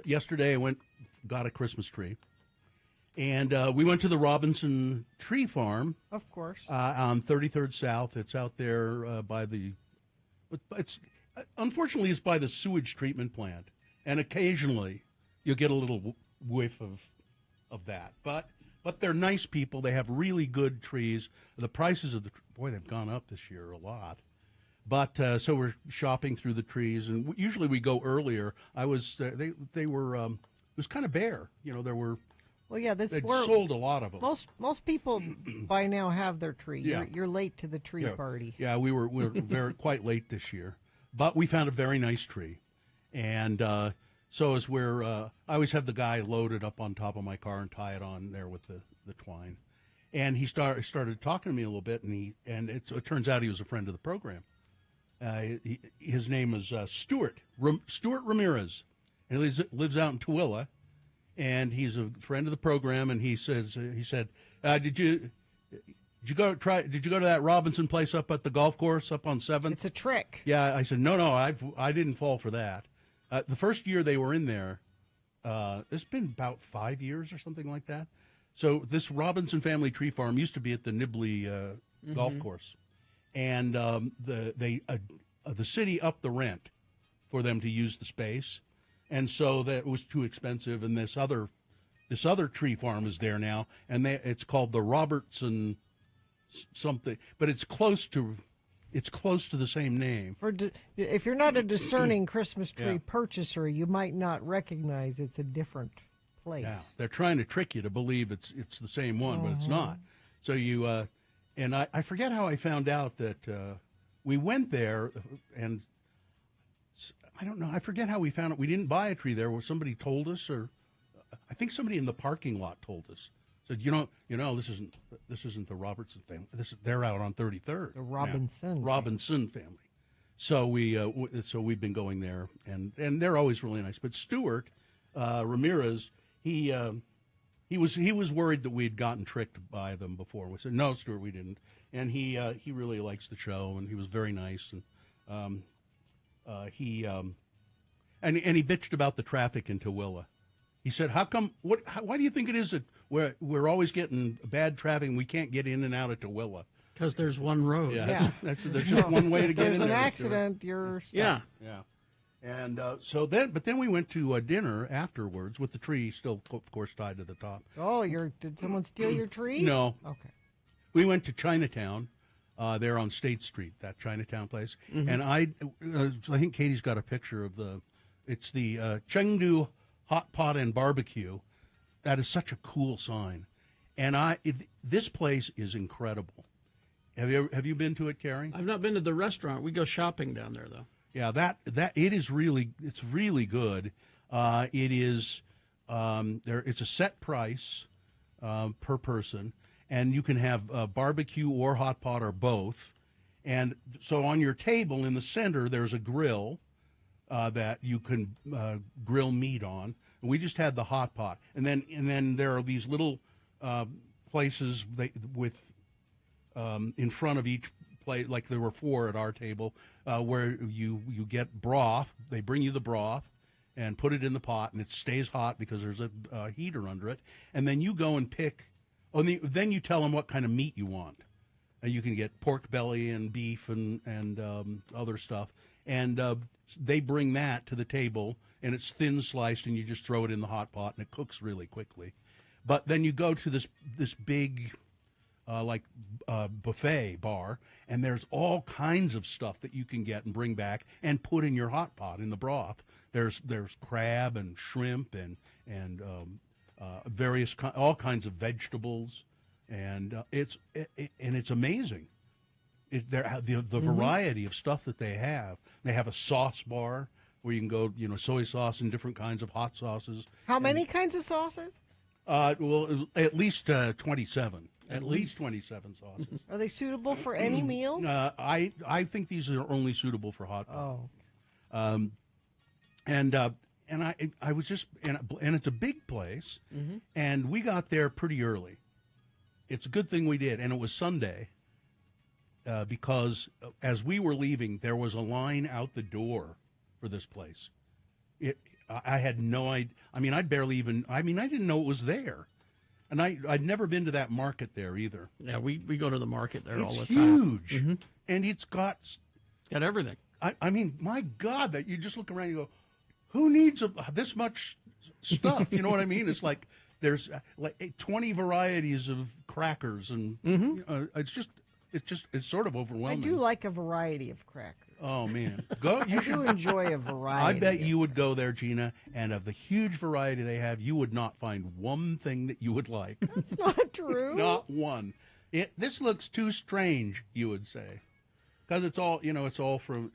Yesterday, got a Christmas tree, and we went to the Robinson Tree Farm Of course. on 33rd South. It's out there by the. It's unfortunately it's by the sewage treatment plant, and occasionally you'll get a little whiff of that. But they're nice people. They have really good trees. The prices of they've gone up this year a lot. But so we're shopping through the trees, and usually we go earlier. I was they were it was kind of bare. There were Well, yeah, they'd sold a lot of them. most people by now have their tree. Yeah. You're late to the tree party. Yeah, we were very quite late this year, but we found a very nice tree, and so as I always have the guy loaded up on top of my car and tie it on there with the twine, and he started talking to me a little bit, and it turns out he was a friend of the program. His name is Stuart Ramirez, and he lives out in Tooele, and he's a friend of the program. And he said, did you go to that Robinson place up at the golf course up on 7th? It's a trick. Yeah, I said no, I didn't fall for that. The first year they were in there, it's been about 5 years or something like that. So this Robinson Family Tree Farm used to be at the Nibley golf course. And the city upped the rent for them to use the space, and so that was too expensive. And this other tree farm is there now, and it's called the Robertson something, but it's close to the same name. If you're not a discerning Christmas tree purchaser, you might not recognize it's a different place. Yeah, they're trying to trick you to believe it's the same one, but it's not. So you. And I forget how I found out that we went there, and I don't know. I forget how we found it. We didn't buy a tree there. Where somebody told us, or I think somebody in the parking lot told us. Said, this isn't the Robertson family. They're out on 33rd. The Robinson. Robinson family. So we've been going there, and they're always really nice. But Stuart Ramirez, He was worried that we'd gotten tricked by them before. We said, no, Stuart, we didn't. And he really likes the show, and he was very nice. And he bitched about the traffic in Tooele. He said, why do you think it is that we're always getting bad traffic and we can't get in and out of Tooele? Because there's one road. Yeah. There's just one way to get in there. There's an accident, you're stuck. Yeah. Yeah. And but then we went to dinner afterwards with the tree still, of course, tied to the top. Oh, did someone steal your tree? No. Okay. We went to Chinatown, there on State Street, that Chinatown place. Mm-hmm. And I think Katie's got a picture of it's the Chengdu Hot Pot and Barbecue. That is such a cool sign. And this place is incredible. Have you been to it, Carrie? I've not been to the restaurant. We go shopping down there, though. Yeah, it's really good. It is it's a set price per person, and you can have barbecue or hot pot or both. And so on your table in the center, there's a grill that you can grill meat on. And we just had the hot pot, and then there are these little places with in front of each plate, like there were 4 at our table, where you get broth. They bring you the broth and put it in the pot, and it stays hot because there's a heater under it. And then you go and pick. Then you tell them what kind of meat you want. And you can get pork belly and beef and other stuff. And they bring that to the table, and it's thin sliced, and you just throw it in the hot pot, and it cooks really quickly. But then you go to this big buffet bar, and there's all kinds of stuff that you can get and bring back and put in your hot pot in the broth. There's crab and shrimp and all kinds of vegetables, and it's amazing. The variety of stuff that they have. They have a sauce bar where you can go, soy sauce and different kinds of hot sauces. How many kinds of sauces? Well, at least 27. At least 27 sauces. Are they suitable for any meal? I think these are only suitable for hot pot. Oh. And I was just and it's a big place, and we got there pretty early. It's a good thing we did, and it was Sunday. Because as we were leaving, there was a line out the door for this place. I had no idea. I mean, I barely even. I mean, I didn't know it was there, and I'd never been to that market there either. Yeah, we go to the market there all It's the time. huge, and it's got. Got everything. I mean, my God, that you just look around, and you go, who needs this much stuff? You know what I mean? It's like there's like 20 varieties of crackers, and it's sort of I overwhelming. do like a variety of crackers. Oh man, go! You I do should. enjoy a I variety. bet you would go there, Gina, and of the huge variety they have, you would not find one thing that you would like. That's not true. Not one. This looks too strange, you would say, because it's all it's all from.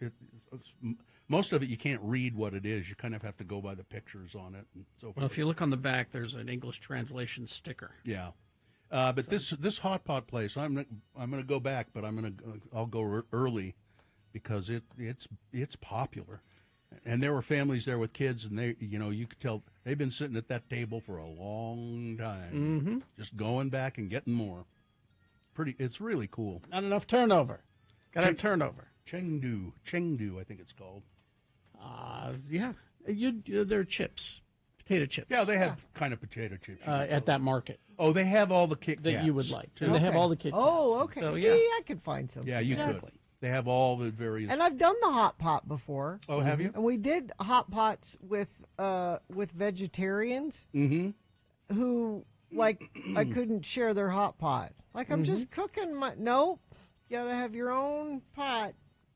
Most of it you can't read what it is. You kind of have to go by the pictures on it and so forth. Well, if you look on the back, there's an English translation sticker. Yeah, but this hot pot place, I'm going to go back, but I'll go early because it's popular, and there were families there with kids, and they you could tell they've been sitting at that table for a long time, just going back and getting more. It's really cool. Not enough turnover. Got to have turnover. Chengdu, I think it's called. Yeah, they're chips, potato chips. Yeah, they have kind of potato chips at that market Oh, they have all the Kit Kats that you would like. too. And they have Okay. all the Kit Kats. Oh, okay. So, See, yeah. I could find some. Yeah, you Exactly. could. They have all the various. And I've done the hot pot before. Oh, have you? And we did hot pots with vegetarians who like I couldn't share their hot pot. Like I'm just cooking my nope. You gotta have your own pot.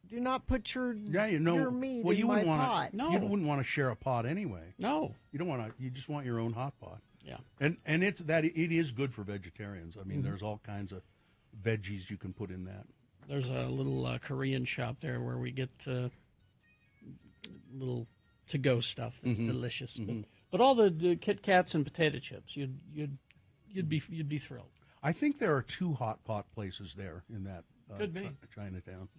Do not put your your meat well, in you my wouldn't pot. want No. You wouldn't want to share a pot anyway. No. You don't want to. You just want your own hot pot. Yeah. And it is good for vegetarians. I mean, there's all kinds of veggies you can put in that. There's a little Korean shop there where we get little to-go stuff that's delicious. But all the Kit Kats and potato chips, you'd be thrilled. I think there are 2 hot pot places there in that Could be. Chinatown.